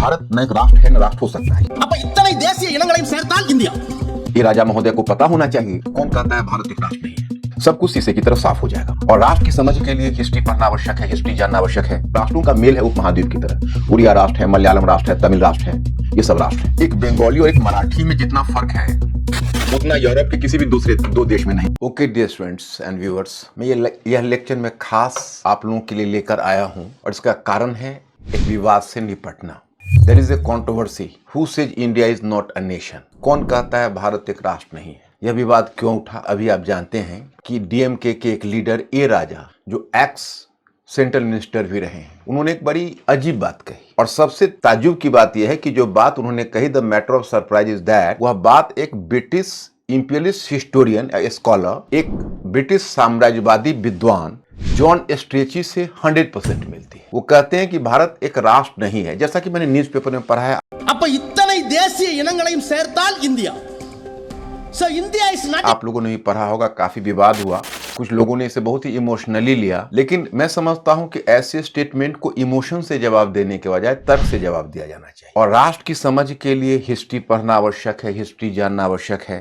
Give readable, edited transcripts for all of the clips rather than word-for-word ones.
भारत न एक राष्ट्र है न राष्ट्र हो सकता है। அப்ப இத்தனை தேசிய இனங்களையும் சேர்த்தால் இந்தியா। ये राजा महोदय को पता होना चाहिए। कौन कहता है भारत एक राष्ट्र नहीं है? सब कुछ शीशे की तरफ साफ हो जाएगा। और राष्ट्र की समझ के लिए हिस्ट्री पढ़ना आवश्यक है, हिस्ट्री जानना आवश्यक है। राष्ट्रों का मेल है उपमहाद्वीप की तरह। उड़िया राष्ट्र है, मलयालम राष्ट्र है, तमिल राष्ट्र है, ये सब राष्ट्र है। एक बंगाली और एक मराठी में जितना फर्क है उतना यूरोप के किसी भी दूसरे दो देश में नहीं। Okay dear students and viewers, मैं यह लेक्चर में खास आप लोगों के लिए लेकर आया हूँ और इसका कारण है एक विवाद से निपटना। There is a controversy. Who says India is not a nation? कौन कहता है भारत एक राष्ट्र नहीं है? यह विवाद क्यों उठा? अभी आप जानते हैं कि डीएमके के एक लीडर ए राजा, जो एक्स सेंट्रल मिनिस्टर भी रहे हैं, उन्होंने एक बड़ी अजीब बात कही। और सबसे ताज्जुब की बात यह है कि जो बात उन्होंने कही, the matter of surprise is that, वह बात एक ब्रिटिश इंपीरियलिस्ट हिस्टोरियन स्कॉलर, एक ब्रिटिश साम्राज्यवादी विद्वान जॉन स्ट्रेची से 100% मिलती है। वो कहते हैं कि भारत एक राष्ट्र नहीं है, जैसा कि मैंने न्यूज़पेपर में पढ़ा है। அப்ப இத்தனை தேசிய இனங்களையும் சேர்த்தால் India. So India is not। आप लोगों ने भी पढ़ा होगा, काफी विवाद हुआ, कुछ लोगों ने इसे बहुत ही इमोशनली लिया, लेकिन मैं समझता हूं कि ऐसे स्टेटमेंट को इमोशन से जवाब देने के बजाय तर्क से जवाब दिया जाना चाहिए। और राष्ट्र की समझ के लिए हिस्ट्री पढ़ना आवश्यक है, हिस्ट्री जानना आवश्यक है।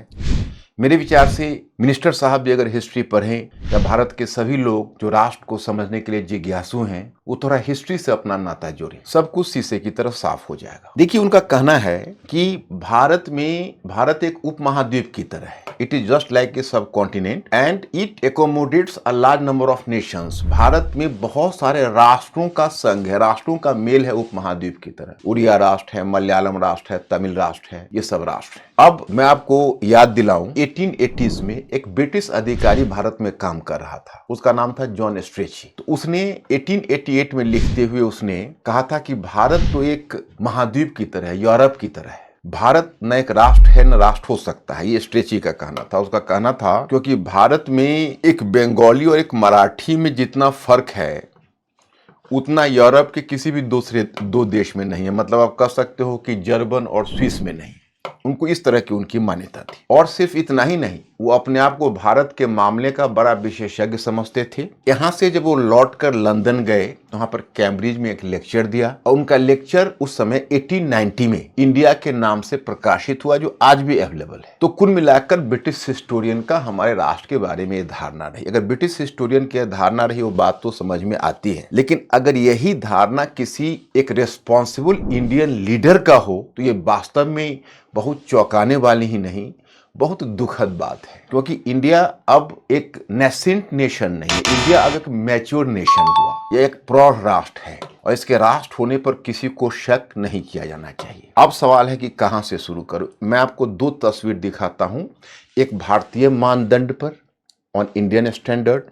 मेरे विचार से मिनिस्टर साहब भी अगर हिस्ट्री पढ़ें, या भारत के सभी लोग जो राष्ट्र को समझने के लिए जिज्ञासु हैं, वो थोड़ा हिस्ट्री से अपना नाता जोड़ें, सब कुछ शीशे की तरफ साफ हो जाएगा। देखिए, उनका कहना है कि भारत एक उपमहाद्वीप की तरह है। It is just like a subcontinent and it accommodates a large number of nations. Bharat में बहुत सारे राष्ट्रों का संघ है, राष्ट्रों का मेल है उपमहाद्वीप की तरह। उड़िया राष्ट्र है, मलयालम राष्ट्र है, तमिल राष्ट्र है, ये सब राष्ट्र है। अब मैं आपको याद दिलाऊं, 1880s में एक ब्रिटिश अधिकारी भारत में काम कर रहा था, उसका नाम था जॉन स्ट्रेची। तो उसने 1888 में लिखते हुए उसने कहा था कि भारत तो एक महाद्वीप की तरह है, यूरोप की तरह है। भारत न एक राष्ट्र है न राष्ट्र हो सकता है, ये स्ट्रेची का कहना था। उसका कहना था क्योंकि भारत में एक बंगाली और एक मराठी में जितना फर्क है उतना यूरोप के किसी भी दूसरे दो देश में नहीं है। मतलब आप कह सकते हो कि जर्मन और स्विस में नहीं। उनको इस तरह की उनकी मान्यता थी। और सिर्फ इतना ही नहीं, वो अपने आप को भारत के मामले का बड़ा विशेषज्ञ समझते थे। यहाँ से जब वो लौटकर लंदन गए, वहां पर कैम्ब्रिज में एक लेक्चर दिया, और उनका लेक्चर उस समय 1890 में इंडिया के नाम से प्रकाशित हुआ, जो आज भी अवेलेबल है। तो कुल मिलाकर ब्रिटिश हिस्टोरियन का हमारे राष्ट्र के बारे में धारणा रही। अगर ब्रिटिश हिस्टोरियन की धारणा रही, वो बात तो समझ में आती है, लेकिन अगर यही धारणा किसी एक रिस्पॉन्सिबल इंडियन लीडर का हो, तो ये वास्तव में बहुत चौंकाने वाली ही नहीं, बहुत दुखद बात है। क्योंकि इंडिया अब एक नेसेंट नेशन नहीं है, इंडिया अब एक मैच्योर नेशन हुआ। यह एक प्रौढ़ राष्ट्र है और इसके राष्ट्र होने पर किसी को शक नहीं किया जाना चाहिए। अब सवाल है कि कहां से शुरू करूं। मैं आपको दो तस्वीर दिखाता हूं, एक भारतीय मानदंड पर on Indian standard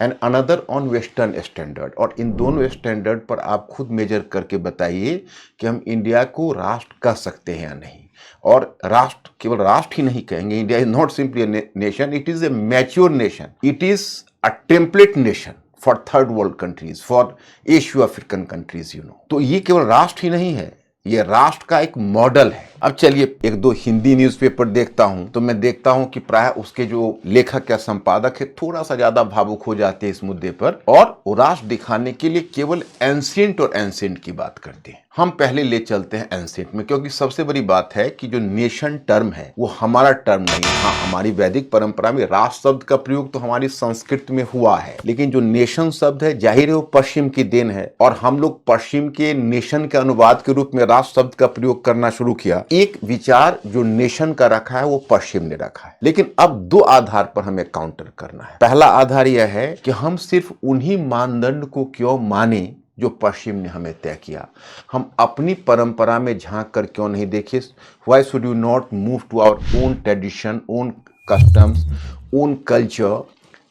and another on western standard. और इन दोनों स्टैंडर्ड पर आप खुद मेजर करके बताइए कि हम इंडिया को राष्ट्र कह सकते हैं या नहीं। और राष्ट्र केवल राष्ट्र ही नहीं कहेंगे, India is not simply a nation, it is a mature nation, it is a template nation for third world countries, for Asio African countries, you know. तो ये केवल राष्ट्र ही नहीं है, ये राष्ट्र का एक मॉडल है। अब चलिए एक दो हिंदी न्यूज़पेपर देखता हूं, तो मैं देखता हूं कि प्राय उसके जो लेखक या संपादक है थोड़ा सा ज्यादा भावुक हो जाते हैं इस मुद्दे पर, और वो राष्ट्र दिखाने के लिए केवल एंशिएंट और एंशिएंट की बात करते हैं। हम पहले ले चलते हैं एंशिएंट में, क्योंकि सबसे बड़ी बात है कि जो नेशन टर्म है वो हमारा टर्म नहीं है। हाँ, हमारी वैदिक परंपरा में राष्ट्र शब्द का प्रयोग तो हमारी संस्कृत में हुआ है, लेकिन जो नेशन शब्द है, जाहिर है वो पश्चिम की देन है, और हम लोग पश्चिम के नेशन के अनुवाद के रूप में राष्ट्र शब्द का प्रयोग करना शुरू किया। एक विचार जो नेशन का रखा है वो पश्चिम ने रखा है, लेकिन अब दो आधार पर हमें काउंटर करना है। पहला आधार यह है कि हम सिर्फ उन्हीं मानदंड को क्यों माने जो पश्चिम ने हमें तय किया। हम अपनी परंपरा में झांक कर क्यों नहीं देखें। Why should you not move to our own tradition, own customs, own culture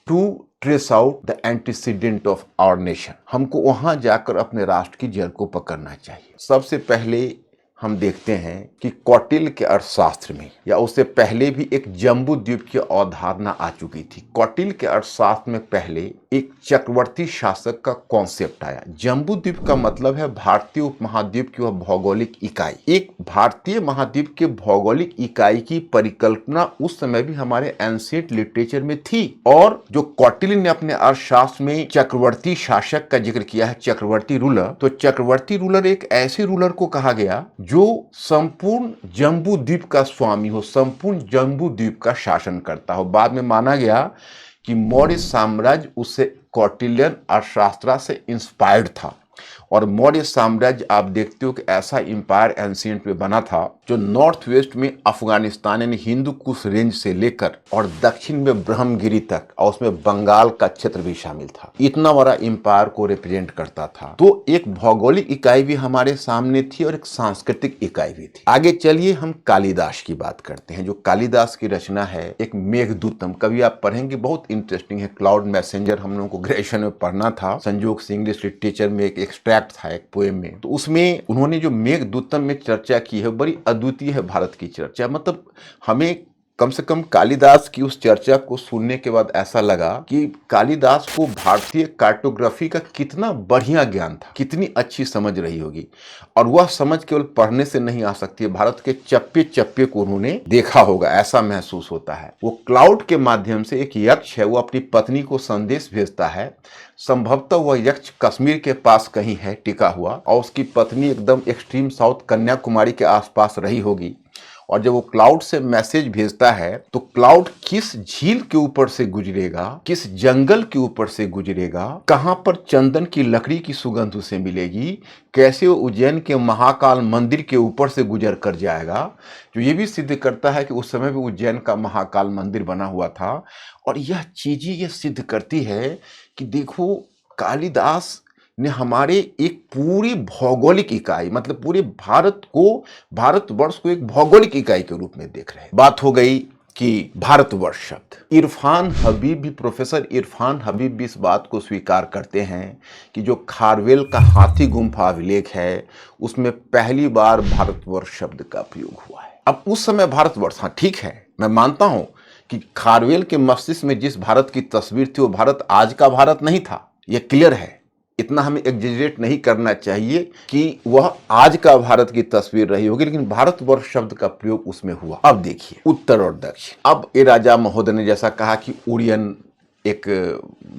to trace out the antecedent of our nation. हमको वहां जाकर अपने राष्ट्र की जड़ को पकड़ना चाहिए। सबसे पहले हम देखते हैं कि कौटिल्य के अर्थशास्त्र में, या उससे पहले भी, एक जम्बू द्वीप की अवधारणा आ चुकी थी। कौटिल्य के अर्थशास्त्र में पहले एक चक्रवर्ती शासक का कॉन्सेप्ट आया। जम्बू द्वीप का मतलब है भारतीय उपमहाद्वीप की वह भौगोलिक इकाई। एक भारतीय महाद्वीप के भौगोलिक इकाई की परिकल्पना उस समय भी हमारे एंशिएंट लिटरेचर में थी। और जो कौटिल्य ने अपने अर्थशास्त्र में चक्रवर्ती शासक का जिक्र किया है, चक्रवर्ती रूलर, तो चक्रवर्ती रूलर एक ऐसे रूलर को कहा गया जो संपूर्ण जम्बू द्वीप का स्वामी हो, संपूर्ण जम्बू द्वीप का शासन करता हो। बाद में माना गया कि मौर्य साम्राज्य उससे कौटिल्यन अर्थशास्त्र से इंस्पायर्ड था। और मौर्य साम्राज्य आप देखते हो कि ऐसा एम्पायर एंशिएंट में बना था जो नॉर्थ वेस्ट में अफगानिस्तान यानी हिंदू कुश रेंज से लेकर और दक्षिण में ब्रह्मगिरी तक और उसमें बंगाल का क्षेत्र भी शामिल था। इतना बड़ा एम्पायर को रिप्रेजेंट करता था। तो एक भौगोलिक इकाई भी हमारे सामने थी और एक सांस्कृतिक इकाई भी थी। आगे चलिए हम कालिदास की बात करते हैं। जो कालिदास की रचना है एक मेघदूतम, कभी आप पढ़ेंगे, बहुत इंटरेस्टिंग है। क्लाउड मैसेंजर हम लोगों को ग्रेजुएशन में पढ़ना था, संजोग से इंग्लिश लिटरेचर में एक एक्सट्रैक्ट था एक पोएम में। तो उसमें उन्होंने जो मेघदूतम में चर्चा की है बड़ी अद्वितीय है भारत की चर्चा। मतलब हमें कम से कम कालिदास की उस चर्चा को सुनने के बाद ऐसा लगा कि कालिदास को भारतीय कार्टोग्राफी का कितना बढ़िया ज्ञान था, कितनी अच्छी समझ रही होगी। और वह समझ केवल पढ़ने से नहीं आ सकती है, भारत के चप्पे चप्पे को उन्होंने देखा होगा, ऐसा महसूस होता है। वो क्लाउड के माध्यम से, एक यक्ष है, वो अपनी पत्नी को संदेश भेजता है। संभवतः वह यक्ष कश्मीर के पास कहीं है टिका हुआ और उसकी पत्नी एकदम एक्सट्रीम साउथ कन्याकुमारी के आसपास रही होगी। और जब वो क्लाउड से मैसेज भेजता है तो क्लाउड किस झील के ऊपर से गुजरेगा, किस जंगल के ऊपर से गुजरेगा, कहां पर चंदन की लकड़ी की सुगंध उसे मिलेगी, कैसे वो उज्जैन के महाकाल मंदिर के ऊपर से गुजर कर जाएगा, जो ये भी सिद्ध करता है कि उस समय भी उज्जैन का महाकाल मंदिर बना हुआ था। और यह चीजें ये सिद्ध करती है कि देखो कालिदास ने हमारे एक पूरी भौगोलिक इकाई, मतलब पूरे भारतवर्ष को एक भौगोलिक इकाई के रूप में देख रहे हैं। बात हो गई कि भारतवर्ष शब्द, इरफान हबीब भी, प्रोफेसर इरफान हबीब भी इस बात को स्वीकार करते हैं कि जो खारवेल का हाथी गुम्फा अभिलेख है उसमें पहली बार भारतवर्ष शब्द का प्रयोग हुआ है। अब उस समय भारतवर्ष, हाँ ठीक है, मैं मानता हूं कि खारवेल के मस्तिष्क में जिस भारत की तस्वीर थी वो भारत आज का भारत नहीं था, यह क्लियर है। इतना हमें एग्जेजरेट नहीं करना चाहिए कि वह आज का भारत की तस्वीर रही होगी, लेकिन भारतवर्ष शब्द का प्रयोग उसमें हुआ। अब देखिए उत्तर और दक्षिण। अब ए राजा महोदय ने जैसा कहा कि उड़ियन एक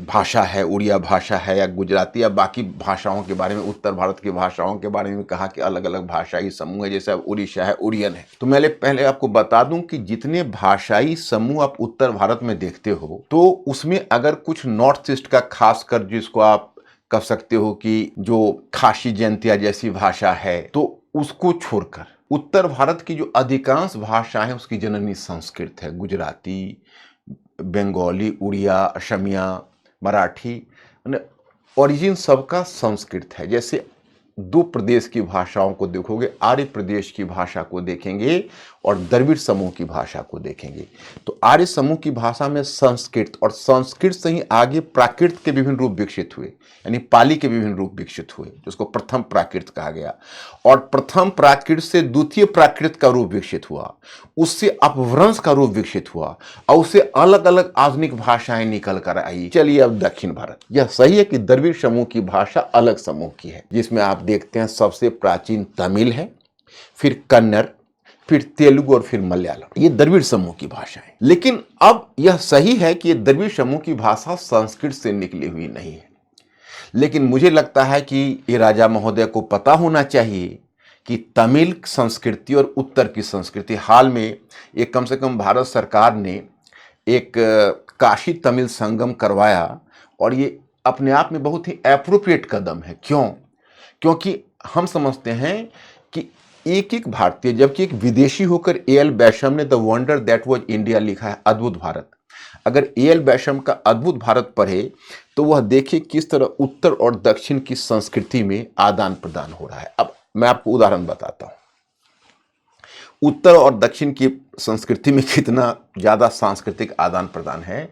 भाषा है, उड़िया भाषा है या गुजराती या बाकी भाषाओं के बारे में, उत्तर भारत की भाषाओं के बारे में कहा कि अलग अलग भाषाई समूह है, जैसे अब उड़ीसा है, उड़ियन है। तो मैं पहले आपको बता दूं कि जितने भाषाई समूह आप उत्तर भारत में देखते हो तो उसमें अगर कुछ नॉर्थ ईस्ट का खासकर जिसको आप कह सकते हो कि जो खासी जयंतिया जैसी भाषा है, तो उसको छोड़कर उत्तर भारत की जो अधिकांश भाषा है उसकी जननी संस्कृत है। गुजराती, बंगाली, उड़िया, असमिया, मराठी, ओरिजिन सबका संस्कृत है। जैसे दो प्रदेश की भाषाओं को देखोगे, आर्य प्रदेश की भाषा को देखेंगे और द्रविड़ समूह की भाषा को देखेंगे, तो आर्य समूह की भाषा में संस्कृत, और संस्कृत से ही आगे प्राकृत के विभिन्न रूप विकसित हुए, यानी पाली के विभिन्न रूप विकसित हुए, जिसको प्रथम प्राकृत कहा गया। और प्रथम प्राकृत से द्वितीय प्राकृत का रूप विकसित हुआ, उससे अपभ्रंश का रूप विकसित हुआ और उससे अलग अलग आधुनिक भाषाएं निकल कर आई। चलिए अब दक्षिण भारत। यह सही है कि द्रविड़ समूह की भाषा अलग समूह की है, जिसमें आप देखते हैं सबसे प्राचीन तमिल है, फिर कन्नड़, फिर तेलुगु और फिर मलयालम। ये द्रविड़ समूह की भाषा है। लेकिन अब यह सही है कि ये द्रविड़ समूह की भाषा संस्कृत से निकली हुई नहीं है। लेकिन मुझे लगता है कि ये राजा महोदय को पता होना चाहिए कि तमिल संस्कृति और उत्तर की संस्कृति, हाल में एक कम से कम भारत सरकार ने एक काशी तमिल संगम करवाया और ये अपने आप में बहुत ही एप्रोप्रिएट कदम है। क्यों? क्योंकि हम समझते हैं कि एक एक भारतीय, जबकि एक विदेशी होकर ए.एल. बैशम ने the wonder that was India लिखा है, अद्भुत भारत, अगर ए.एल. बैशम का अद्भुत भारत पढ़े तो वह देखे किस तरह उत्तर और दक्षिण की संस्कृति में आदान प्रदान हो रहा है। अब मैं आपको उदाहरण बताता हूं, उत्तर और दक्षिण की संस्कृति में कितना ज्यादा सांस्कृतिक आदान प्रदान है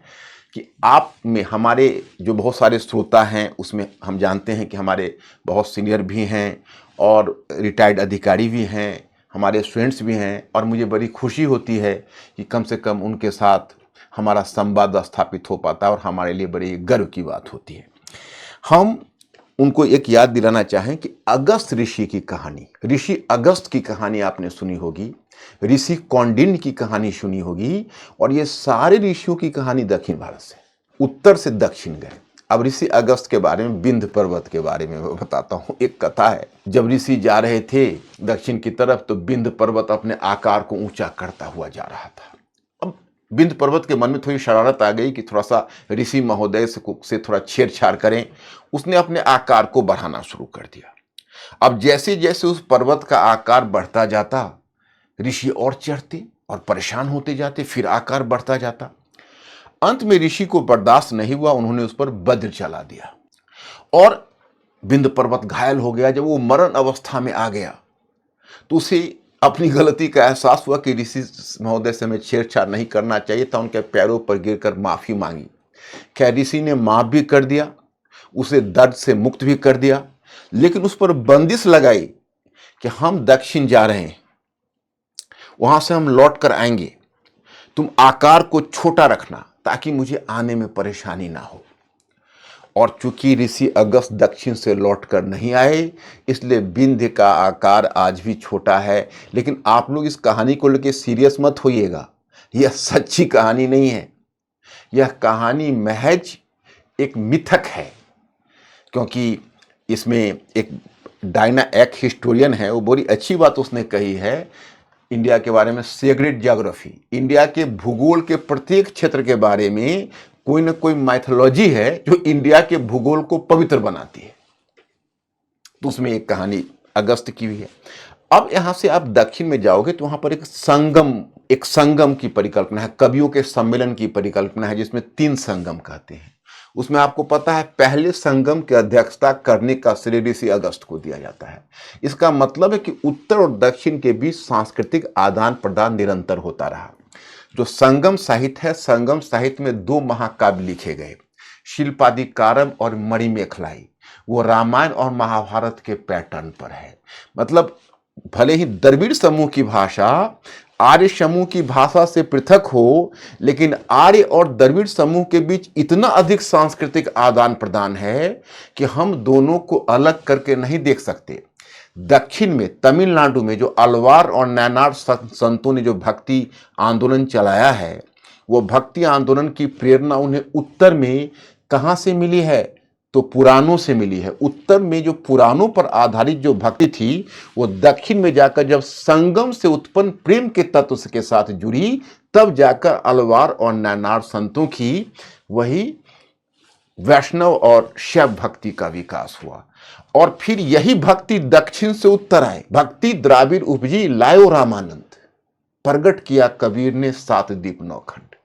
कि आप में, हमारे जो बहुत सारे श्रोता हैं उसमें हम जानते हैं कि हमारे बहुत सीनियर भी हैं और रिटायर्ड अधिकारी भी हैं, हमारे स्टूडेंट्स भी हैं, और मुझे बड़ी खुशी होती है कि कम से कम उनके साथ हमारा संवाद स्थापित हो पाता है और हमारे लिए बड़ी गर्व की बात होती है। हम उनको एक याद दिलाना चाहें कि अगस्त ऋषि की कहानी, ऋषि अगस्त की कहानी आपने सुनी होगी, ऋषि कौंडिन्य की कहानी सुनी होगी, और ये सारे ऋषियों की कहानी दक्षिण भारत से, उत्तर से दक्षिण गए। अब ऋषि अगस्त के बारे में, विंध्य पर्वत के बारे में मैं बताता हूँ। एक कथा है, जब ऋषि जा रहे थे दक्षिण की तरफ तो विंध्य पर्वत अपने आकार को ऊंचा करता हुआ जा रहा था। अब विंध्य पर्वत के मन में थोड़ी शरारत आ गई कि थोड़ा सा ऋषि महोदय से थोड़ा छेड़छाड़ करें। उसने अपने आकार को बढ़ाना शुरू कर दिया। अब जैसे जैसे उस पर्वत का आकार बढ़ता जाता, ऋषि और चढ़ते और परेशान होते जाते, फिर आकार बढ़ता जाता। अंत में ऋषि को बर्दाश्त नहीं हुआ, उन्होंने उस पर वज्र चला दिया और विंध्य पर्वत घायल हो गया। जब वो मरण अवस्था में आ गया तो उसे अपनी गलती का एहसास हुआ कि ऋषि महोदय से हमें छेड़छाड़ नहीं करना चाहिए था। उनके पैरों पर गिरकर माफी मांगी। क्या ऋषि ने माफ भी कर दिया, उसे दर्द से मुक्त भी कर दिया, लेकिन उस पर बंदिश लगाई कि हम दक्षिण जा रहे हैं, वहां से हम लौट कर आएंगे, तुम आकार को छोटा रखना ताकि मुझे आने में परेशानी ना हो। और चूंकि ऋषि अगस्त दक्षिण से लौटकर नहीं आए, इसलिए विंध्य का आकार आज भी छोटा है। लेकिन आप लोग इस कहानी को लेकर सीरियस मत होइएगा, यह सच्ची कहानी नहीं है। यह कहानी महज एक मिथक है, क्योंकि इसमें एक डायना एक हिस्टोरियन है, वो बड़ी अच्छी बात उसने कही है इंडिया के बारे में, सेक्रेड ज्योग्राफी। इंडिया के भूगोल के प्रत्येक क्षेत्र के बारे में कोई ना कोई माइथोलॉजी है जो इंडिया के भूगोल को पवित्र बनाती है। तो उसमें एक कहानी अगस्त की भी है। अब यहां से आप दक्षिण में जाओगे तो वहां पर एक संगम की परिकल्पना है, कवियों के सम्मेलन की परिकल्पना है, जिसमें 3 संगम कहते हैं। उसमें आपको पता है पहले संगम की अध्यक्षता करने का श्रेय ऋषि अगस्त को दिया जाता है। इसका मतलब है कि उत्तर और दक्षिण के बीच सांस्कृतिक आदान प्रदान निरंतर होता रहा। जो संगम साहित्य है, संगम साहित्य में 2 महाकाव्य लिखे गए, शिल्पादिकारम और मणिमेखलाई। वो रामायण और महाभारत के पैटर्न पर है। मतलब भले ही द्रविड़ समूह की भाषा आर्य समूह की भाषा से पृथक हो, लेकिन आर्य और द्रविड़ समूह के बीच इतना अधिक सांस्कृतिक आदान प्रदान है कि हम दोनों को अलग करके नहीं देख सकते। दक्षिण में तमिलनाडु में जो अलवार और नैनार संतों ने जो भक्ति आंदोलन चलाया है, वो भक्ति आंदोलन की प्रेरणा उन्हें उत्तर में कहां से मिली है? तो पुराणों से मिली है। उत्तर में जो पुराणों पर आधारित जो भक्ति थी, वो दक्षिण में जाकर जब संगम से उत्पन्न प्रेम के तत्व के साथ जुड़ी, तब जाकर अलवार और नैनार संतों की वही वैष्णव और शैव भक्ति का विकास हुआ। और फिर यही भक्ति दक्षिण से उत्तर आए। भक्ति द्राविड़ उपजी लायो रामानंद, प्रगट किया कबीर ने 7 दीप 9 खंड।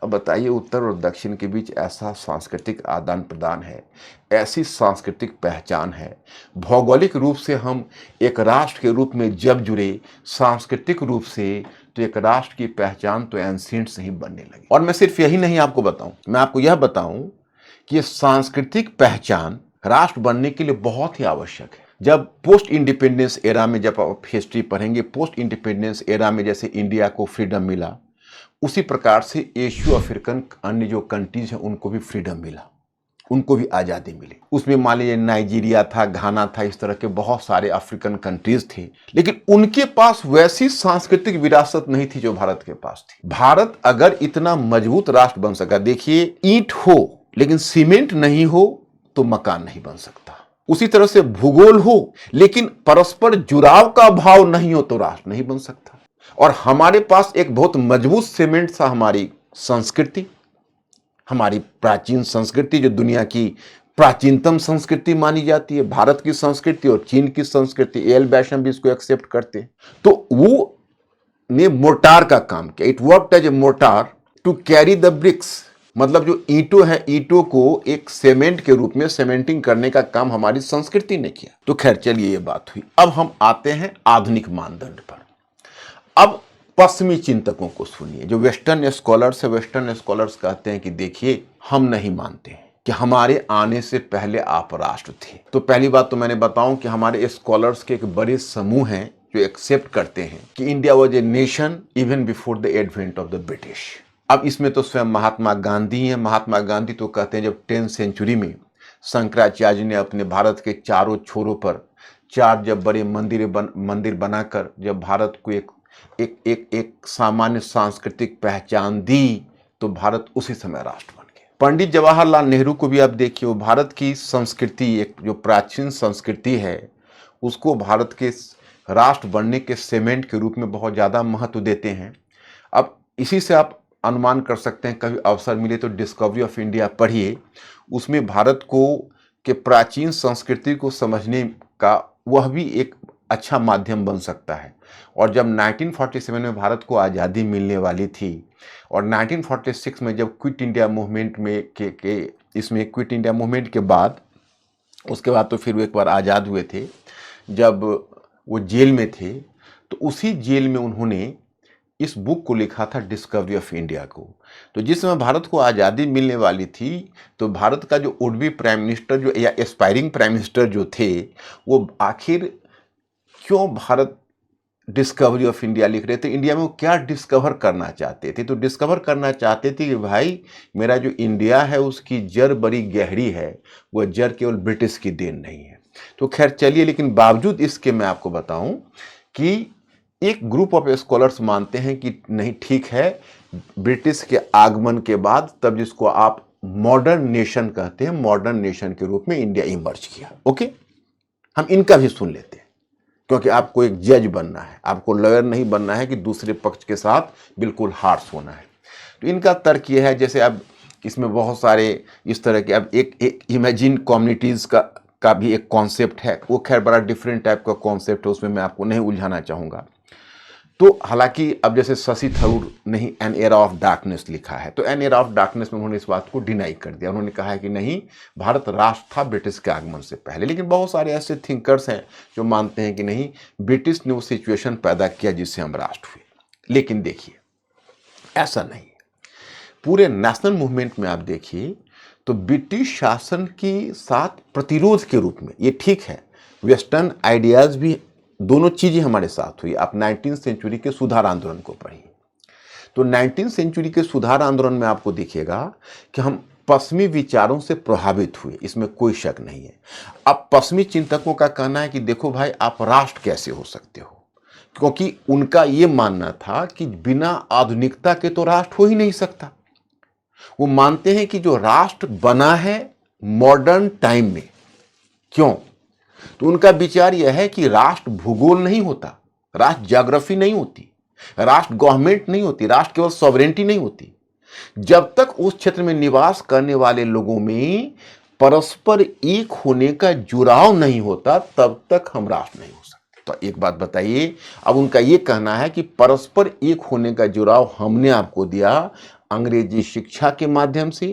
अब बताइए, उत्तर और दक्षिण के बीच ऐसा सांस्कृतिक आदान प्रदान है, ऐसी सांस्कृतिक पहचान है। भौगोलिक रूप से हम एक राष्ट्र के रूप में जब जुड़े, सांस्कृतिक रूप से तो एक राष्ट्र की पहचान तो एंशिएंट से ही बनने लगी। और मैं सिर्फ यही नहीं आपको बताऊं, मैं आपको यह बताऊं कि ये सांस्कृतिक पहचान राष्ट्र बनने के लिए बहुत ही आवश्यक है। जब पोस्ट इंडिपेंडेंस एरा में, जब आप हिस्ट्री पढ़ेंगे, पोस्ट इंडिपेंडेंस एरा में जैसे इंडिया को फ्रीडम मिला, उसी प्रकार से एशियो अफ्रीकन अन्य जो कंट्रीज हैं उनको भी फ्रीडम मिला, उनको भी आज़ादी मिली। उसमें मान लीजिए नाइजीरिया था, घाना था, इस तरह के बहुत सारे अफ्रीकन कंट्रीज थे, लेकिन उनके पास वैसी सांस्कृतिक विरासत नहीं थी जो भारत के पास थी। भारत अगर इतना मजबूत राष्ट्र बन सका, देखिए ईंट हो लेकिन सीमेंट नहीं हो तो मकान नहीं बन सकता। उसी तरह से भूगोल हो लेकिन परस्पर जुड़ाव का भाव नहीं हो तो राष्ट्र नहीं बन सकता। और हमारे पास एक बहुत मजबूत सीमेंट सा हमारी संस्कृति, हमारी प्राचीन संस्कृति जो दुनिया की प्राचीनतम संस्कृति मानी जाती है, भारत की संस्कृति और चीन की संस्कृति, एल वैष्णव भी इसको एक्सेप्ट करते हैं। तो वो ने मोर्टार का काम किया। It worked as a mortar to carry the bricks. मतलब जो ईंटों है, ईंटों को एक सीमेंट के रूप में सीमेंटिंग करने का काम हमारी संस्कृति ने किया। तो खैर चलिए, ये बात हुई। अब हम आते हैं आधुनिक मानदंड पर। अब पश्चिमी चिंतकों को सुनिए, जो वेस्टर्न स्कॉलर्स है। वेस्टर्न स्कॉलर्स कहते हैं कि देखिए, हम नहीं मानते हैं कि हमारे आने से पहले आप राष्ट्र थे। तो पहली बात तो मैंने बताऊं कि हमारे स्कॉलर्स के एक बड़े समूह हैं जो एक्सेप्ट करते हैं कि India was a nation even before the advent of the British. अब इसमें तो स्वयं महात्मा गांधी हैं। महात्मा गांधी तो कहते हैं जब 10th सेंचुरी में शंकराचार्य ने अपने भारत के चारों छोरों पर 4 जब बड़े मंदिर बनाकर जब भारत को एक सामान्य सांस्कृतिक पहचान दी, तो भारत उसी समय राष्ट्र बन गया। पंडित जवाहरलाल नेहरू को भी आप देखिए, वो भारत की संस्कृति, एक जो प्राचीन संस्कृति है, उसको भारत के राष्ट्र बनने के सीमेंट के रूप में बहुत ज़्यादा महत्व देते हैं। अब इसी से आप अनुमान कर सकते हैं, कभी अवसर मिले तो डिस्कवरी ऑफ इंडिया पढ़िए, उसमें भारत को के प्राचीन संस्कृति को समझने का वह भी एक अच्छा माध्यम बन सकता है। और जब 1947 में भारत को आज़ादी मिलने वाली थी और 1946 में जब क्विट इंडिया मूवमेंट में इसमें क्विट इंडिया मूवमेंट के बाद, उसके बाद तो फिर वो एक बार आज़ाद हुए थे, जब वो जेल में थे, तो उसी जेल में उन्होंने इस बुक को लिखा था, डिस्कवरी ऑफ इंडिया को। तो जिस समय भारत को आज़ादी मिलने वाली थी, तो भारत का जो वुड बी प्राइम मिनिस्टर जो या एस्पायरिंग प्राइम मिनिस्टर जो थे, वो आखिर क्यों भारत डिस्कवरी ऑफ इंडिया लिख रहे थे, इंडिया में वो क्या डिस्कवर करना चाहते थे? तो डिस्कवर करना चाहते थे कि भाई मेरा जो इंडिया है उसकी जड़ बड़ी गहरी है, वह जड़ केवल ब्रिटिश की देन नहीं है। तो खैर चलिए, लेकिन बावजूद इसके मैं आपको बताऊं कि एक ग्रुप ऑफ स्कॉलर्स मानते हैं कि नहीं, ठीक है, ब्रिटिश के आगमन के बाद तब जिसको आप मॉडर्न नेशन कहते हैं, मॉडर्न नेशन के रूप में इंडिया इमर्ज किया। ओके, हम इनका भी सुन लेते हैं, क्योंकि आपको एक जज बनना है, आपको लॉयर नहीं बनना है कि दूसरे पक्ष के साथ बिल्कुल हार्श होना है। तो इनका तर्क ये है, जैसे अब इसमें बहुत सारे इस तरह के, अब एक इमेजिन कम्युनिटीज़ का भी एक कॉन्सेप्ट है, वो खैर बड़ा डिफरेंट टाइप का कॉन्सेप्ट है, उसमें मैं आपको नहीं उलझाना चाहूँगा। तो हालांकि अब जैसे शशि थरूर ने ही एन एरा ऑफ डार्कनेस लिखा है, तो एन एरा ऑफ डार्कनेस में उन्होंने इस बात को डिनाई कर दिया। उन्होंने कहा है कि नहीं, भारत राष्ट्र था ब्रिटिश के आगमन से पहले। लेकिन बहुत सारे ऐसे थिंकर्स हैं जो मानते हैं कि नहीं, ब्रिटिश ने वो सिचुएशन पैदा किया जिससे हम राष्ट्र हुए। लेकिन देखिए, ऐसा नहीं है। पूरे नेशनल मूवमेंट में आप देखिए तो ब्रिटिश शासन के साथ प्रतिरोध के रूप में, ये ठीक है, वेस्टर्न आइडियाज़ भी, दोनों चीज़ें हमारे साथ हुई। आप 19th सेंचुरी के सुधार आंदोलन को पढ़िए, तो 19th सेंचुरी के सुधार आंदोलन में आपको दिखेगा कि हम पश्चिमी विचारों से प्रभावित हुए, इसमें कोई शक नहीं है। अब पश्चिमी चिंतकों का कहना है कि देखो भाई, आप राष्ट्र कैसे हो सकते हो, क्योंकि उनका ये मानना था कि बिना आधुनिकता के तो राष्ट्र हो ही नहीं सकता। वो मानते हैं कि जो राष्ट्र बना है मॉडर्न टाइम में, क्यों? तो उनका विचार यह है कि राष्ट्र भूगोल नहीं होता, राष्ट्र ज्योग्राफी नहीं होती, राष्ट्र गवर्नमेंट नहीं होती, राष्ट्र केवल सॉवरेंटी नहीं होती। जब तक उस क्षेत्र में निवास करने वाले लोगों में परस्पर एक होने का जुड़ाव नहीं होता, तब तक हम राष्ट्र नहीं हो सकते। तो एक बात बताइए, अब उनका ये कहना है कि परस्पर एक होने का जुड़ाव हमने आपको दिया अंग्रेजी शिक्षा के माध्यम से,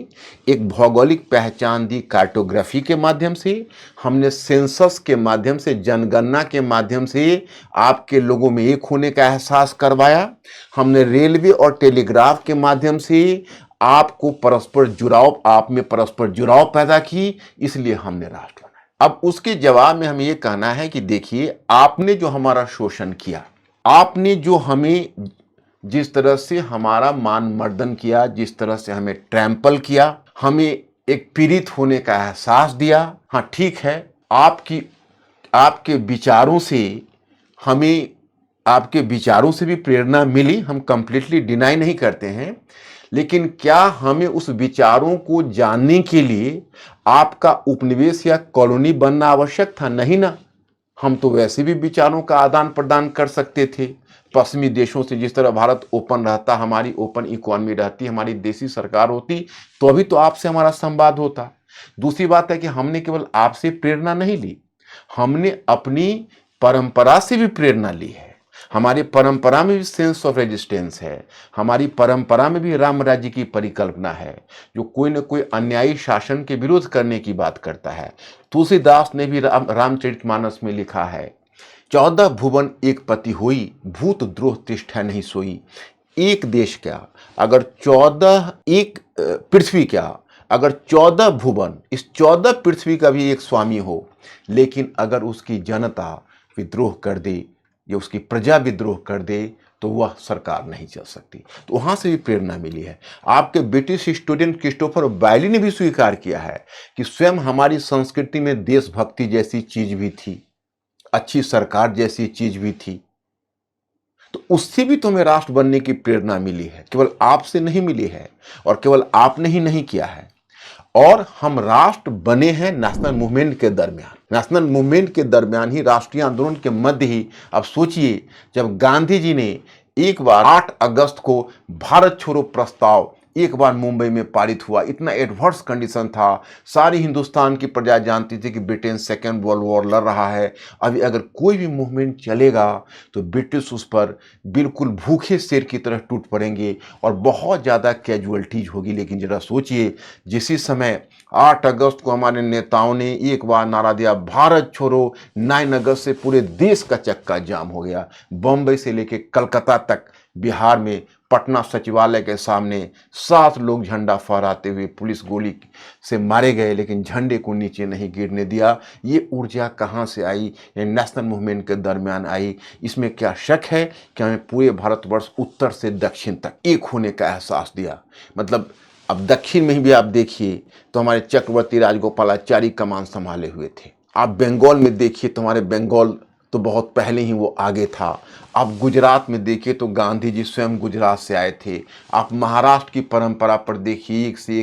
एक भौगोलिक पहचान दी कार्टोग्राफी के माध्यम से, हमने सेंसस के माध्यम से, जनगणना के माध्यम से आपके लोगों में एक होने का एहसास करवाया, हमने रेलवे और टेलीग्राफ के माध्यम से आपको परस्पर जुड़ाव, आप में परस्पर जुड़ाव पैदा की, इसलिए हमने राष्ट्र बनाया। अब उसके जवाब में हमें ये कहना है कि देखिए, आपने जो हमारा शोषण किया, आपने जो हमें जिस तरह से हमारा मान मर्दन किया, जिस तरह से हमें ट्रैम्पल किया, हमें एक पीड़ित होने का एहसास दिया, हाँ ठीक है, आपके विचारों से हमें, आपके विचारों से भी प्रेरणा मिली, हम कंप्लीटली डिनाई नहीं करते हैं। लेकिन क्या हमें उस विचारों को जानने के लिए आपका उपनिवेश या कॉलोनी बनना आवश्यक था? नहीं ना, हम तो वैसे भी विचारों का आदान प्रदान कर सकते थे पश्चिमी देशों से। जिस तरह भारत ओपन रहता, हमारी ओपन इकोनॉमी रहती, हमारी देसी सरकार होती, तो अभी तो आपसे हमारा संवाद होता। दूसरी बात है कि हमने केवल आपसे प्रेरणा नहीं ली, हमने अपनी परंपरा से भी प्रेरणा ली है। हमारी परंपरा में भी सेंस ऑफ रेजिस्टेंस है, हमारी परंपरा में भी राम राज्य की परिकल्पना है, जो कोई न कोई अन्यायी शासन के विरोध करने की बात करता है। तुलसीदास ने भी रामचरितमानस में लिखा है, 14 भुवन एक पति होई, भूत द्रोह तिष्ठा नहीं सोई। एक देश क्या, अगर 14 एक पृथ्वी क्या, अगर 14 भुवन, इस 14 पृथ्वी का भी एक स्वामी हो, लेकिन अगर उसकी जनता विद्रोह कर दे या उसकी प्रजा विद्रोह कर दे तो वह सरकार नहीं चल सकती। तो वहाँ से भी प्रेरणा मिली है। आपके ब्रिटिश स्टूडेंट क्रिस्टोफर बायली ने भी स्वीकार किया है कि स्वयं हमारी संस्कृति में देशभक्ति जैसी चीज भी थी, अच्छी सरकार जैसी चीज भी थी। तो उससे भी तुम्हें राष्ट्र बनने की प्रेरणा मिली है, केवल आपसे नहीं मिली है और केवल आपने ही नहीं किया है। और हम राष्ट्र बने हैं नेशनल मूवमेंट के दरमियान। नेशनल मूवमेंट के दरमियान ही, राष्ट्रीय आंदोलन के मध्य ही। अब सोचिए, जब गांधी जी ने एक बार 8 अगस्त को भारत छोड़ो प्रस्ताव एक बार मुंबई में पारित हुआ, इतना एडवर्स कंडीशन था, सारी हिंदुस्तान की प्रजा जानती थी कि ब्रिटेन सेकेंड वर्ल्ड वॉर लड़ रहा है। अभी अगर कोई भी मूवमेंट चलेगा तो ब्रिटिश उस पर बिल्कुल भूखे शेर की तरह टूट पड़ेंगे और बहुत ज़्यादा कैजुअलिटीज होगी। लेकिन जरा सोचिए, जिसी समय 8 अगस्त को हमारे नेताओं ने एक बार नारा दिया भारत छोड़ो, 9 अगस्त से पूरे देश का चक्का जाम हो गया। बम्बई से लेकर कलकत्ता तक बिहार में पटना सचिवालय के सामने 7 लोग झंडा फहराते हुए पुलिस गोली से मारे गए, लेकिन झंडे को नीचे नहीं गिरने दिया। ये ऊर्जा कहाँ से आई? ये नेशनल मूवमेंट के दरमियान आई। इसमें क्या शक है कि हमें पूरे भारतवर्ष उत्तर से दक्षिण तक एक होने का एहसास दिया। मतलब अब दक्षिण में भी आप देखिए तो हमारे चक्रवर्ती राजगोपालाचारी कमान संभाले हुए थे। आप बंगाल में देखिए तो हमारे बंगाल तो बहुत पहले ही वो आगे था। आप गुजरात में देखिए तो गांधी जी स्वयं गुजरात से आए थे। आप महाराष्ट्र की परंपरा पर देखिए, एक से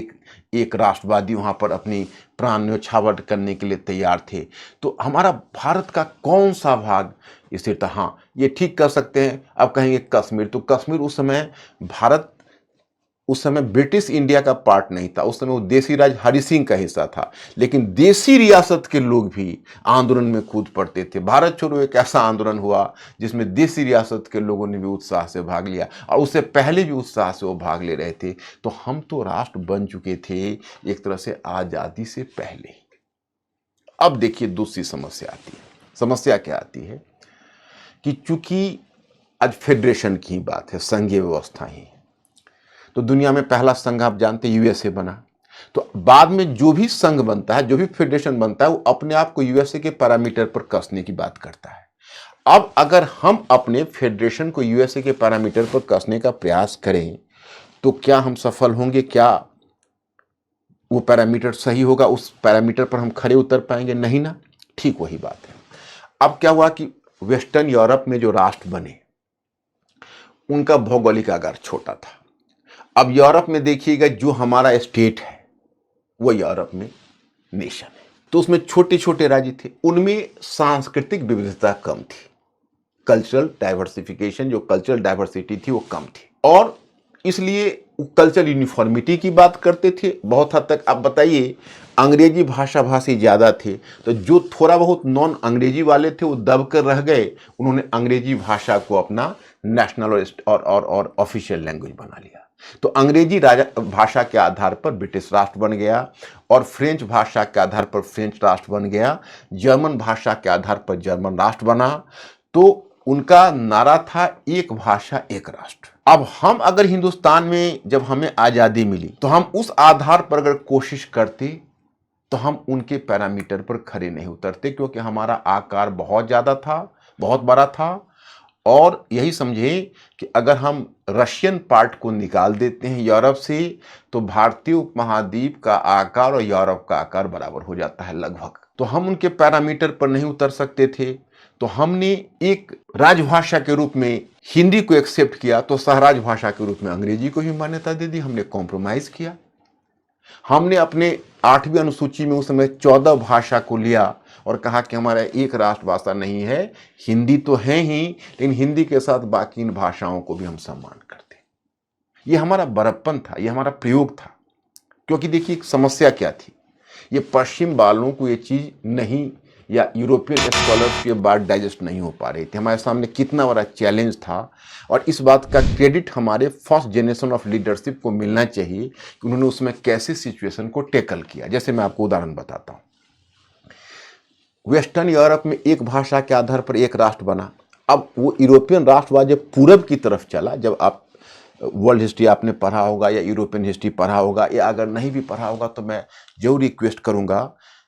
एक राष्ट्रवादी वहाँ पर अपनी प्राण न्यौछावर करने के लिए तैयार थे। तो हमारा भारत का कौन सा भाग स्थिर था? हाँ, ये ठीक कर सकते हैं। अब कहेंगे कश्मीर, तो कश्मीर उस समय ब्रिटिश इंडिया का पार्ट नहीं था। उस समय वो देसी राज हरि सिंह का हिस्सा था। लेकिन देसी रियासत के लोग भी आंदोलन में कूद पड़ते थे। भारत छोड़ो एक ऐसा आंदोलन हुआ जिसमें देसी रियासत के लोगों ने भी उत्साह से भाग लिया, और उससे पहले भी उत्साह से वो भाग ले रहे थे। तो हम तो राष्ट्र बन चुके थे एक तरह से आज़ादी से पहले। अब देखिए दूसरी समस्या आती है। समस्या क्या आती है कि चूंकि आज फेडरेशन की बात है, संघीय व्यवस्था ही, तो दुनिया में पहला संघ आप जानते हैं यूएसए बना। तो बाद में जो भी संघ बनता है, जो भी फेडरेशन बनता है, वो अपने आप को यूएसए के पैरामीटर पर कसने की बात करता है। अब अगर हम अपने फेडरेशन को यूएसए के पैरामीटर पर कसने का प्रयास करें तो क्या हम सफल होंगे? क्या वो पैरामीटर सही होगा? उस पैरामीटर पर हम खरे उतर पाएंगे? नहीं ना। ठीक वही बात है। अब क्या हुआ कि वेस्टर्न यूरोप में जो राष्ट्र बने उनका भौगोलिक आकार छोटा था। अब यूरोप में देखिएगा, जो हमारा स्टेट है वो यूरोप में नेशन है, तो उसमें छोटे छोटे राज्य थे, उनमें सांस्कृतिक विविधता कम थी। कल्चरल डाइवर्सिफिकेशन, जो कल्चरल डाइवर्सिटी थी वो कम थी, और इसलिए कल्चरल यूनिफॉर्मिटी की बात करते थे बहुत हद तक। अब बताइए, अंग्रेजी भाषा भाषी ज़्यादा थे, तो जो थोड़ा बहुत नॉन अंग्रेजी वाले थे वो दब कर रह गए। उन्होंने अंग्रेजी भाषा को अपना नेशनल और ऑफिशियल लैंग्वेज बना लिया। तो अंग्रेजी भाषा के आधार पर ब्रिटिश राष्ट्र बन गया, और फ्रेंच भाषा के आधार पर फ्रेंच राष्ट्र बन गया, जर्मन भाषा के आधार पर जर्मन राष्ट्र बना। तो उनका नारा था एक भाषा एक राष्ट्र। अब हम अगर हिंदुस्तान में जब हमें आज़ादी मिली तो हम उस आधार पर अगर कोशिश करते तो हम उनके पैरामीटर पर खरे नहीं उतरते, क्योंकि हमारा आकार बहुत ज़्यादा था, बहुत बड़ा था। और यही समझे कि अगर हम रशियन पार्ट को निकाल देते हैं यूरोप से, तो भारतीय उपमहाद्वीप का आकार और यूरोप का आकार बराबर हो जाता है लगभग। तो हम उनके पैरामीटर पर नहीं उतर सकते थे। तो हमने एक राजभाषा के रूप में हिंदी को एक्सेप्ट किया, तो सहराज भाषा के रूप में अंग्रेजी को ही मान्यता दे दी। हमने कॉम्प्रोमाइज किया। हमने अपने 8वीं अनुसूची में उस समय 14 भाषा को लिया और कहा कि हमारा एक राष्ट्रभाषा नहीं है, हिंदी तो है ही, लेकिन हिंदी के साथ बाकी इन भाषाओं को भी हम सम्मान करते। ये हमारा बड़प्पन था, ये हमारा प्रयोग था। क्योंकि देखिए समस्या क्या थी, ये पश्चिम वालों को ये चीज़ नहीं, या यूरोपियन स्कॉलर्स के बाद डाइजेस्ट नहीं हो पा रही थी। हमारे सामने कितना बड़ा चैलेंज था, और इस बात का क्रेडिट हमारे फर्स्ट जनरेशन ऑफ लीडरशिप को मिलना चाहिए कि उन्होंने उसमें कैसे सिचुएशन को टैकल किया। जैसे मैं आपको उदाहरण बताता हूँ। वेस्टर्न यूरोप में एक भाषा के आधार पर एक राष्ट्र बना। अब वो यूरोपियन राष्ट्रवाद जब पूरब की तरफ चला, जब आप वर्ल्ड हिस्ट्री आपने पढ़ा होगा या यूरोपियन हिस्ट्री पढ़ा होगा, या अगर नहीं भी पढ़ा होगा तो मैं जरूर रिक्वेस्ट करूंगा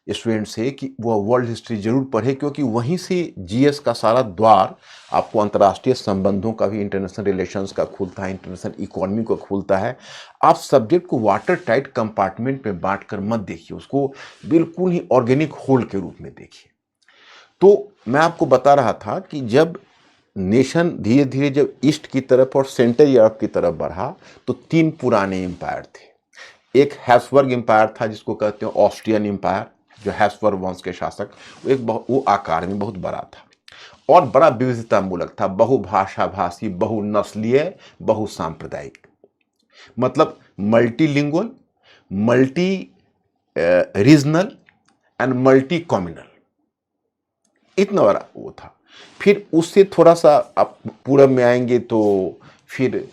स्टूडेंट से कि वह वर्ल्ड हिस्ट्री जरूर पढ़े, क्योंकि वहीं से जीएस का सारा द्वार आपको अंतर्राष्ट्रीय संबंधों का भी, इंटरनेशनल रिलेशंस का खुलता है, इंटरनेशनल इकोनॉमी को खुलता है। आप सब्जेक्ट को वाटर टाइट कंपार्टमेंट में बांट कर मत देखिए, उसको बिल्कुल ही ऑर्गेनिक होल के रूप में देखिए। तो मैं आपको बता रहा था कि जब नेशन धीरे धीरे जब ईस्ट की तरफ और सेंट्रल यूरोप की तरफ बढ़ा तो 3 पुराने एम्पायर थे। एक हैब्सबर्ग एम्पायर था जिसको कहते हैं ऑस्ट्रियन एम्पायर, जो हैब्सबर्ग वंश के शासक, वो आकार में बहुत बड़ा था और बड़ा विविधता मूलक था, बहुभाषा भाषी, बहुनस्लीय, बहुसांप्रदायिक, मतलब multilingual, multi regional and multi communal, इतना बड़ा वो था। फिर उससे थोड़ा सा आप पूरब में आएंगे तो फिर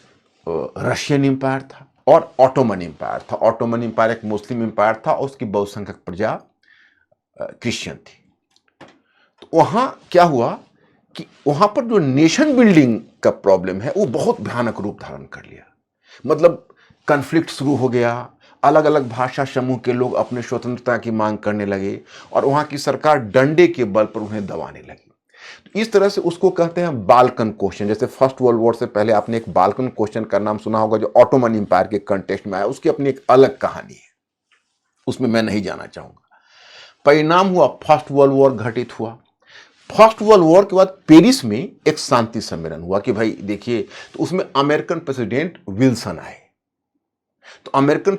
रशियन एम्पायर था और ऑटोमन एम्पायर था। ऑटोमन एम्पायर एक मुस्लिम एम्पायर था और उसकी बहुसंख्यक प्रजा क्रिश्चियन थी। तो वहाँ क्या हुआ कि वहाँ पर जो नेशन बिल्डिंग का प्रॉब्लम है वो बहुत भयानक रूप धारण कर लिया। मतलब कन्फ्लिक्ट शुरू हो गया, अलग अलग भाषा समूह के लोग अपने स्वतंत्रता की मांग करने लगे और वहाँ की सरकार डंडे के बल पर उन्हें दबाने लगी। तो इस तरह से उसको कहते हैं बाल्कन क्वेश्चन। जैसे फर्स्ट वर्ल्ड वॉर से पहले आपने एक बाल्कन क्वेश्चन का नाम सुना होगा जो ऑटोमन एम्पायर के कंटेक्स्ट में आया, उसकी अपनी एक अलग कहानी है, उसमें मैं नहीं जाना चाहूंगा। परिणाम हुआ फर्स्ट वर्ल्ड वॉर घटित हुआ। फर्स्ट वर्ल्ड वॉर के बाद पेरिस में एक शांति सम्मेलन हुआ कि भाई देखिए, तो उसमें अमेरिकन प्रेसिडेंट विल्सन आए। तो अमेरिकन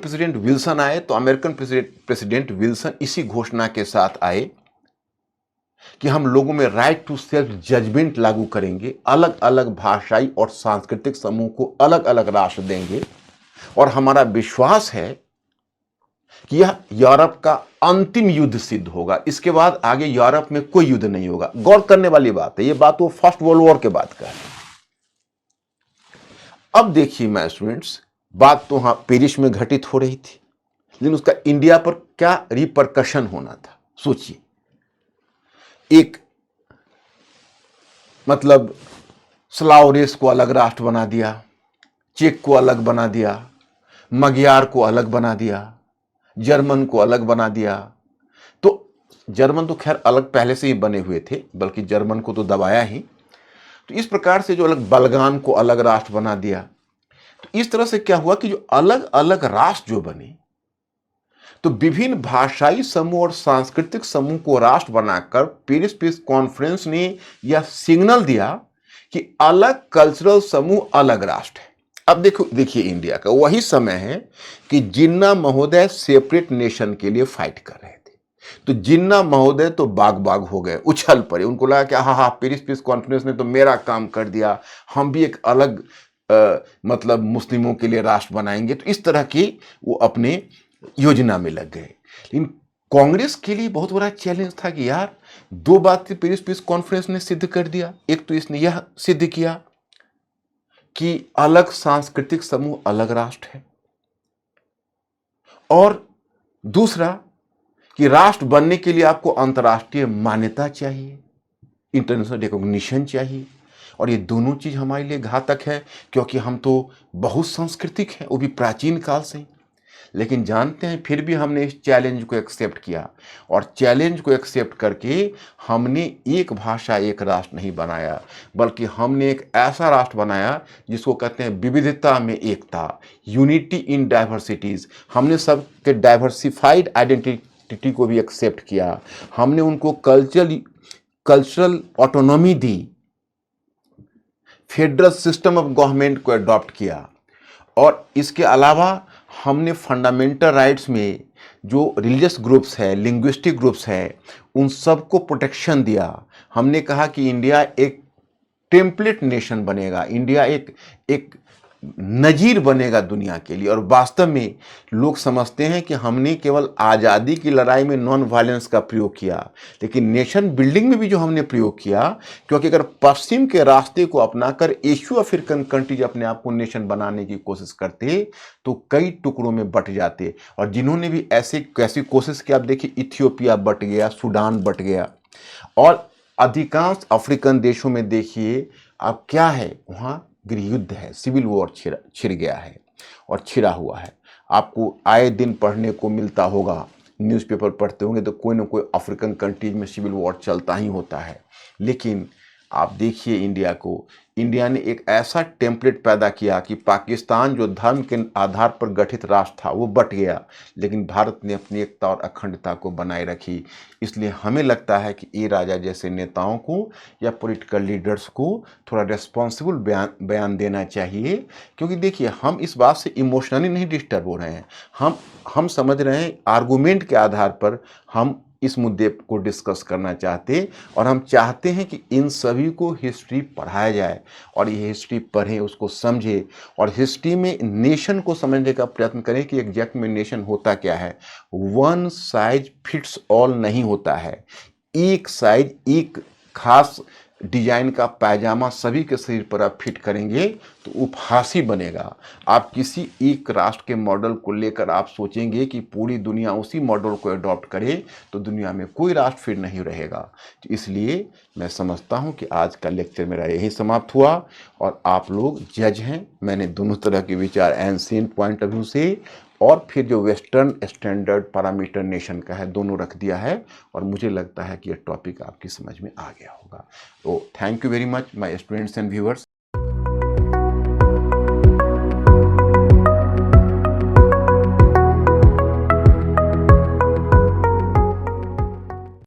प्रेसिडेंट विल्सन इसी घोषणा के साथ आए कि हम लोगों में राइट टू सेल्फ जजमेंट लागू करेंगे, अलग अलग भाषाई और सांस्कृतिक समूह को अलग अलग राष्ट्र देंगे और हमारा विश्वास है कि यह यूरोप का अंतिम युद्ध सिद्ध होगा। इसके बाद आगे यूरोप में कोई युद्ध नहीं होगा। गौर करने वाली बात है, यह बात वो फर्स्ट वर्ल्ड वॉर के बाद का है। अब देखिए मैं स्टूडेंट्स, बात तो वहां पेरिस में घटित हो रही थी, लेकिन उसका इंडिया पर क्या रिपरकशन होना था सोचिए। एक मतलब स्लावरेस को अलग राष्ट्र बना दिया, चेक को अलग बना दिया, मगियार को अलग बना दिया, जर्मन को अलग बना दिया। तो जर्मन तो खैर अलग पहले से ही बने हुए थे, बल्कि जर्मन को तो दबाया ही। तो इस प्रकार से जो अलग बलगान को अलग राष्ट्र बना दिया। तो इस तरह से क्या हुआ कि जो अलग अलग राष्ट्र जो बने, तो विभिन्न भाषाई समूह और सांस्कृतिक समूह को राष्ट्र बनाकर पेरिस पीस कॉन्फ्रेंस ने यह सिग्नल दिया कि अलग कल्चरल समूह अलग राष्ट्र है। अब देखिए इंडिया का वही समय है कि जिन्ना महोदय सेपरेट नेशन के लिए फाइट कर रहे थे। तो जिन्ना महोदय तो बाग हो गए, उछल पड़े। उनको लगा कि हाँ पेरिस पीस कॉन्फ्रेंस ने तो मेरा काम कर दिया, हम भी एक अलग मतलब मुस्लिमों के लिए राष्ट्र बनाएंगे। तो इस तरह की वो अपने योजना में लग गए। लेकिन कांग्रेस के लिए बहुत बड़ा चैलेंज था कि यार 2 बातें पेरिस पीस कॉन्फ्रेंस ने सिद्ध कर दिया। एक तो इसने यह सिद्ध किया कि अलग सांस्कृतिक समूह अलग राष्ट्र है, और दूसरा कि राष्ट्र बनने के लिए आपको अंतर्राष्ट्रीय मान्यता चाहिए, इंटरनेशनल रिकॉग्निशन चाहिए। और ये दोनों चीज हमारे लिए घातक है, क्योंकि हम तो बहुत सांस्कृतिक हैं, वो भी प्राचीन काल से। लेकिन जानते हैं फिर भी हमने इस चैलेंज को एक्सेप्ट किया, और चैलेंज को एक्सेप्ट करके हमने एक भाषा एक राष्ट्र नहीं बनाया, बल्कि हमने एक ऐसा राष्ट्र बनाया जिसको कहते हैं विविधता में एकता, यूनिटी इन डाइवर्सिटीज। हमने सबके डाइवर्सिफाइड आइडेंटिटी को भी एक्सेप्ट किया, हमने उनको cultural autonomy the, federal system of government को अडॉप्ट किया, और इसके अलावा हमने फंडामेंटल राइट्स में जो रिलीजियस ग्रुप्स है, लिंग्विस्टिक ग्रुप्स है, उन सबको प्रोटेक्शन दिया। हमने कहा कि इंडिया एक टेम्पलेट नेशन बनेगा, इंडिया एक नजीर बनेगा दुनिया के लिए। और वास्तव में लोग समझते हैं कि हमने केवल आज़ादी की लड़ाई में नॉन वायलेंस का प्रयोग किया, लेकिन नेशन बिल्डिंग में भी जो हमने प्रयोग किया, क्योंकि अगर पश्चिम के रास्ते को अपनाकर एशियो अफ्रीकन कंट्रीज अपने आप को नेशन बनाने की कोशिश करते तो कई टुकड़ों में बट जाते। और जिन्होंने भी कैसी कोशिश की, आप देखिए इथियोपिया बट गया, सूडान बट गया, और अधिकांश अफ्रीकन देशों में देखिए अब क्या है, वहाँ गृह युद्ध है, सिविल वॉर छिड़ गया है और छिड़ा हुआ है। आपको आए दिन पढ़ने को मिलता होगा न्यूज़पेपर पढ़ते होंगे तो कोई ना कोई अफ्रीकन कंट्रीज में सिविल वॉर चलता ही होता है। लेकिन आप देखिए इंडिया को, इंडिया ने एक ऐसा टेम्पलेट पैदा किया कि पाकिस्तान जो धर्म के आधार पर गठित राष्ट्र था वो बट गया, लेकिन भारत ने अपनी एकता और अखंडता को बनाए रखी। इसलिए हमें लगता है कि ए राजा जैसे नेताओं को या पॉलिटिकल लीडर्स को थोड़ा रेस्पॉन्सिबल बयान देना चाहिए, क्योंकि देखिए हम इस बात से इमोशनली नहीं डिस्टर्ब हो रहे हैं, हम समझ रहे हैं आर्गूमेंट के आधार पर हम इस मुद्दे को डिस्कस करना चाहते, और हम चाहते हैं कि इन सभी को हिस्ट्री पढ़ाया जाए और ये हिस्ट्री पढ़ें, उसको समझें, और हिस्ट्री में नेशन को समझने का प्रयत्न करें कि एग्जैक्ट में नेशन होता क्या है। वन साइज फिट्स ऑल नहीं होता है। एक साइज, एक खास डिजाइन का पायजामा सभी के शरीर पर आप फिट करेंगे तो उपहासी बनेगा। आप किसी एक राष्ट्र के मॉडल को लेकर आप सोचेंगे कि पूरी दुनिया उसी मॉडल को अडॉप्ट करे तो दुनिया में कोई राष्ट्र फिर नहीं रहेगा। तो इसलिए मैं समझता हूं कि आज का लेक्चर मेरा यही समाप्त हुआ, और आप लोग जज हैं। मैंने दोनों तरह के विचार, एंशिएंट पॉइंट ऑफ व्यू से और फिर जो वेस्टर्न स्टैंडर्ड पैरामीटर नेशन का है, दोनों रख दिया है, और मुझे लगता है कि यह टॉपिक आपकी समझ में आ गया होगा। तो thank you very much my students and viewers.